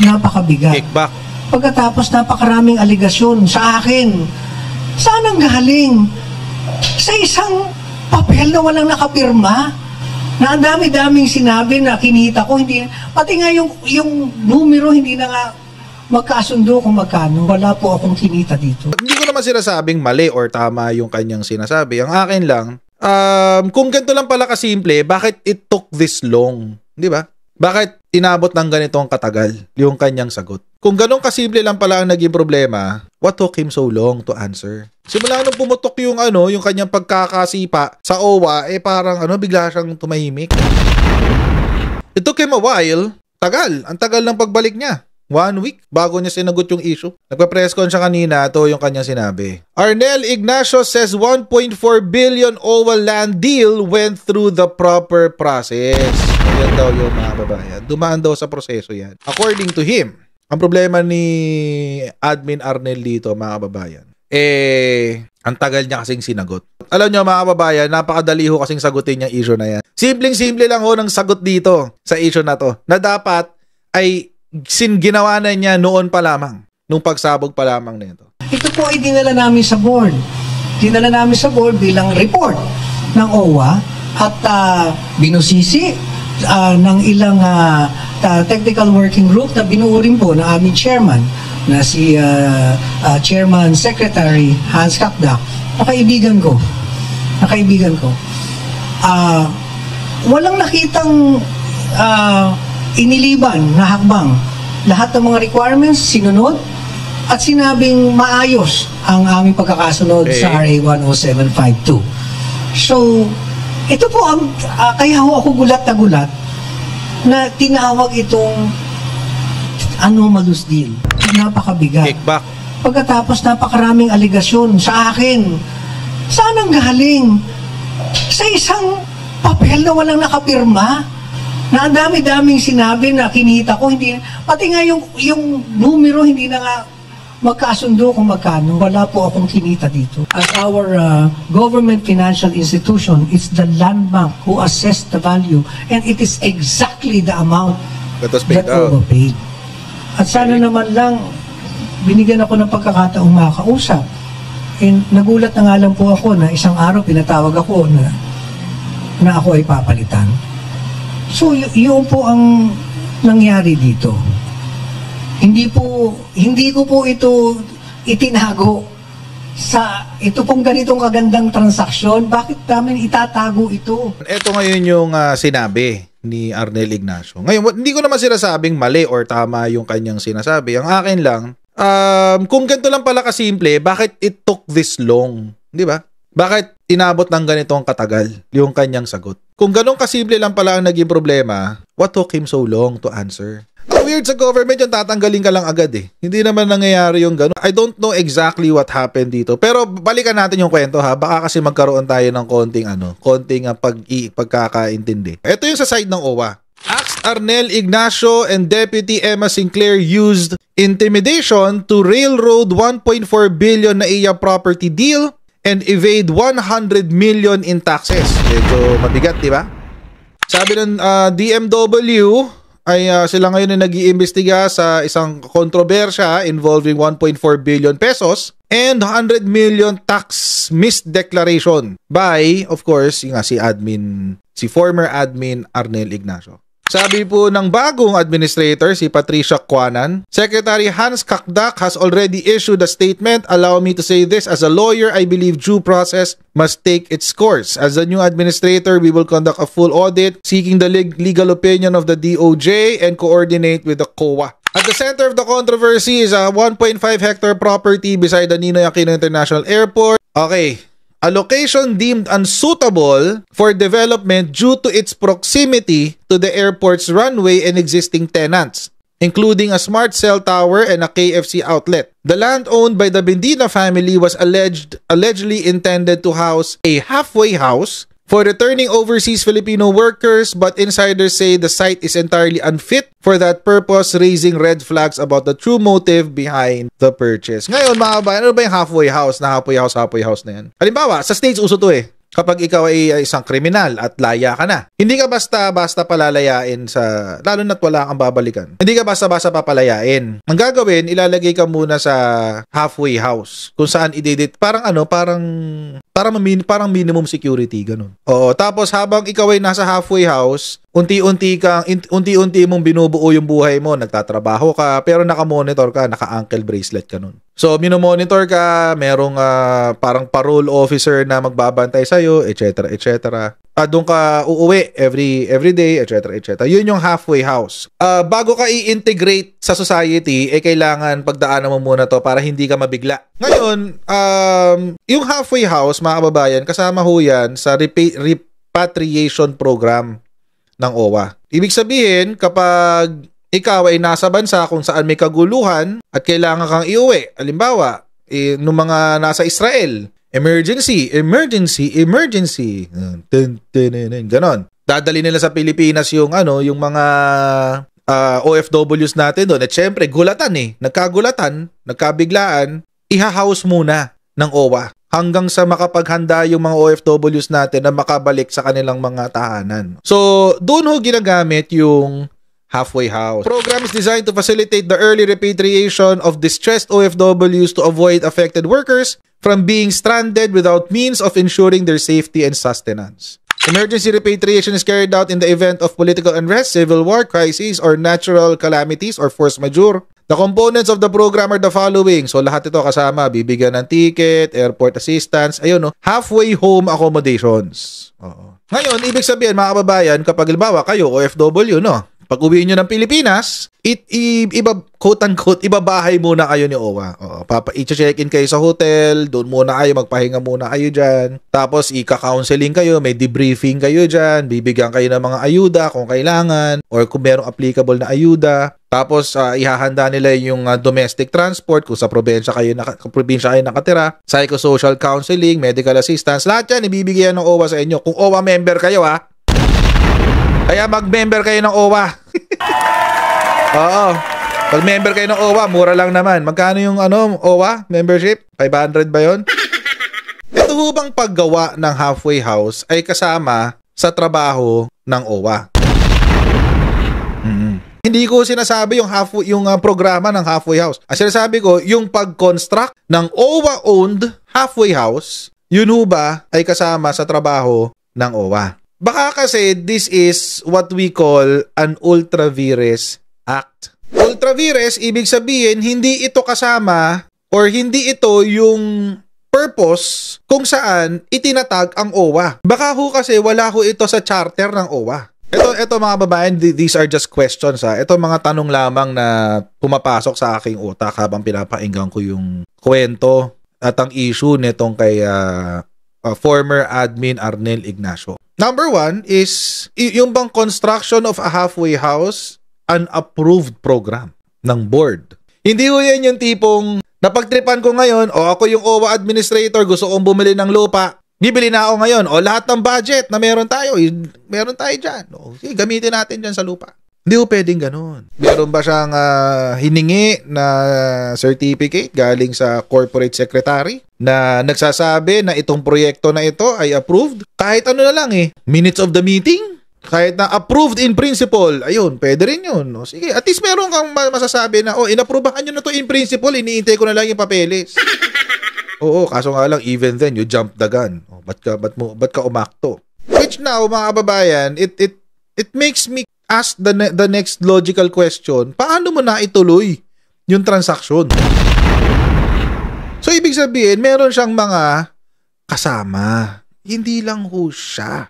napakabigat. Kickback. Pagkatapos napakaraming aligasyon sa akin. Saan ang galing? Sa isang papel na walang nakapirma, na ang dami-daming sinabi na kinita ko, hindi, pati nga yung numero hindi na nga magkasundo kung magkano. Wala po akong kinita dito. Hindi ko naman sinasabing mali or tama yung kanyang sinasabi. Ang akin lang, kung ganito lang pala kasimple, bakit it took this long? Di ba? Bakit inabot ng ganitong katagal yung kanyang sagot? Kung ganun kasimple lang pala ang naging problema, what took him so long to answer? Simula nung pumutok yung yung kanyang pagkakasipa sa OWA, parang bigla siyang tumahimik. It took him a while. Tagal. Ang tagal ng pagbalik niya. 1 week bago niya sinagot yung issue. Nagpa-press con siya kanina, ito yung kanyang sinabi. Arnel Ignacio says 1.4 billion OWA land deal went through the proper process. Ayan daw yung mga babayan. Dumaan daw sa proseso yan. According to him, ang problema ni Admin Arnel dito, mga kababayan, ang tagal niya kasing sinagot. Alam niyo mga kababayan, napakadali ho kasing sagutin yung issue na yan. Simpleng-simple lang ho ng sagot dito sa issue na to, na dapat ay ginawa na niya noon pa lamang, nung pagsabog pa lamang nito. Ito po ay dinala namin sa board. Dinala namin sa board bilang report ng OWA at binusisi ng ilang technical working group na binuo rin po ng aming chairman na si Chairman Secretary Hans Kakdak, na kaibigan ko. Walang nakitang iniliban na hakbang. Lahat ng mga requirements sinunod at sinabing maayos ang aming pagkakasunod sa RA 10752. So, ito po ang kaya ako gulat na gulat na tinawag itong anomalous deal. Napakabigat. Kickback. Pagkatapos napakaraming aligasyon sa akin. Saan ang galing? Sa isang papel na walang nakapirma, na ang dami-daming sinabi na kinita ko, hindi, pati nga yung numero hindi na nga magkasundo kung magkano. Wala po akong kinita dito. As our government financial institution, it's the land bank who assessed the value, and it is exactly the amount that was paid. At sana naman lang, binigyan ako ng pagkakataong makakausap. And nagulat na nga lang po ako na isang araw pinatawag ako na ako ay papalitan. So, yun po ang nangyari dito. Hindi ko po ito itinago sa ito pong ganitong kagandang transaksyon. Bakit namin itatago ito? Ito ngayon yung sinabi ni Arnel Ignacio. Ngayon, hindi ko naman sinasabing mali or tama yung kanyang sinasabi. Ang akin lang, kung ganito lang pala kasimple, bakit it took this long? Di ba? Bakit inabot ng ganitong katagal yung kanyang sagot? Kung ganun kasimple lang pala ang naging problema, what took him so long to answer? Weird sa government yung tatanggalin ka lang agad eh. Hindi naman nangyayari yung ganun. I don't know exactly what happened dito. Pero balikan natin yung kwento ha. Baka kasi magkaroon tayo ng konting pagkakaintindi. Ito yung sa side ng OWA. Axed Arnel Ignacio and Deputy Emma Sinclair used intimidation to railroad 1.4 billion na iya property deal and evade 100 million in taxes. Medyo mabigat, di ba? Sabi ng DMW ay sila ngayon na nag-iimbestiga sa isang kontrobersya involving 1.4 billion pesos and 100 million tax misdeclaration by, of course, si former admin Arnel Ignacio. Sabi po ng bagong administrator, si Patricia Cuanan, Secretary Hans Kakdak has already issued a statement. Allow me to say this, as a lawyer, I believe due process must take its course. As the new administrator, we will conduct a full audit, seeking the legal opinion of the DOJ and coordinate with the COA. At the center of the controversy is a 1.5 hectare property beside the Ninoy Aquino International Airport. Okay. A location deemed unsuitable for development due to its proximity to the airport's runway and existing tenants, including a smart cell tower and a KFC outlet. The land owned by the Bendina family was allegedly intended to house a halfway house for returning overseas Filipino workers, but insiders say the site is entirely unfit for that purpose, raising red flags about the true motive behind the purchase. Ngayon mga kabayan, ano ba yung halfway house na yan? Halimbawa, sa States uso to eh. kapag ikaw ay isang kriminal at laya ka na. Hindi ka basta-basta palalayain lalo na't wala kang babalikan. Hindi ka basta-basta papalayain. Ang gagawin, ilalagay ka muna sa halfway house kung saan parang minimum security, ganun. Oo, tapos habang ikaw ay nasa halfway house, unti-unti mong binubuo yung buhay mo, nagtatrabaho ka, pero naka-monitor ka, naka-ankle bracelet ka nun. So, minomonitor ka, merong parang parole officer na magbabantay sa'yo, etc., etc. Doon ka uuwi every day, etc., etc. Yun yung halfway house. Bago ka i-integrate sa society, kailangan pagdaanan mo muna to para hindi ka mabigla. Ngayon, yung halfway house, mga kababayan, kasama ho yan sa repatriation program ng OWA. Ibig sabihin, kapag ikaw ay nasa bansa kung saan may kaguluhan at kailangan kang iuwi, halimbawa, nung mga nasa Israel, emergency. Ganon. Dadali nila sa Pilipinas yung mga OFWs natin doon. At syempre, nagkabiglaan, iha-house muna ng OWA hanggang sa makapaghanda yung mga OFWs natin na makabalik sa kanilang mga tahanan. So, doon ho ginagamit yung halfway house. Program is designed to facilitate the early repatriation of distressed OFWs to avoid affected workers from being stranded without means of ensuring their safety and sustenance. Emergency repatriation is carried out in the event of political unrest, civil war, crises, or natural calamities or force majeure. The components of the program are the following. So lahat ito kasama, bibigyan ng ticket, airport assistance, halfway home accommodations. Ngayon, ibig sabihin mga kababayan, kapag halimbawa kayo OFW, pag uwi nyo ng Pilipinas, quote-unquote, ibabahay muna kayo ni OWA. I-check-in kayo sa hotel, doon muna kayo, magpahinga muna kayo dyan. Tapos, ika-counseling kayo, may debriefing kayo dyan, bibigyan kayo ng mga ayuda kung kailangan, or kung merong applicable na ayuda. Tapos, ihahanda nila yung domestic transport kung sa probinsya kayo nakatira, psychosocial counseling, medical assistance, lahat yan, ibibigyan ng OWA sa inyo. Kung OWA member kayo, Kaya mag-member kayo ng OWA. Oo. Pag member kayo ng OWA, mura lang naman. Magkano yung OWA membership? 500 ba yun? Ito ho bang paggawa ng halfway house ay kasama sa trabaho ng OWA? Hindi ko sinasabi yung programa ng halfway house. Ang sinasabi ko, yung pag-construct ng OWA-owned halfway house, yun ho ba ay kasama sa trabaho ng OWA? Baka kasi this is what we call an ultra vires act. Ultra vires, ibig sabihin, hindi ito kasama or hindi ito yung purpose kung saan itinatag ang OWA. Baka ho kasi wala ho ito sa charter ng OWA. Ito mga babayan, these are just questions ha. Ito mga tanong lamang na pumapasok sa aking utak habang pinapainggan ko yung kwento at ang issue nitong kay former admin Arnel Ignacio. Number 1 is yung bang construction of a halfway house an approved program ng board. Hindi ho yan yung tipong napagtripan ko ngayon ako yung OWA administrator, gusto kong bumili ng lupa. Bibili na ako ngayon. Lahat ng budget na meron tayo dyan. Sige, gamitin natin dyan sa lupa. Hindi ho pwedeng ganun. Meron ba siyang hiningi na certificate galing sa corporate secretary na nagsasabi na itong proyekto na ito ay approved? Kahit ano na lang minutes of the meeting? Kahit na approved in principle, ayun, pwede rin yun. Sige, at least meron kang masasabi na, inaprubahan nyo na to in principle, iniintay ko na lang yung papeles. Oo, kaso nga lang, even then, you jump the gun. Ba't ka umakto? Which now, mga kababayan, it makes me ask the next logical question, paano mo na ituloy yung transaksyon? So, ibig sabihin, meron siyang mga kasama. Hindi lang ho siya.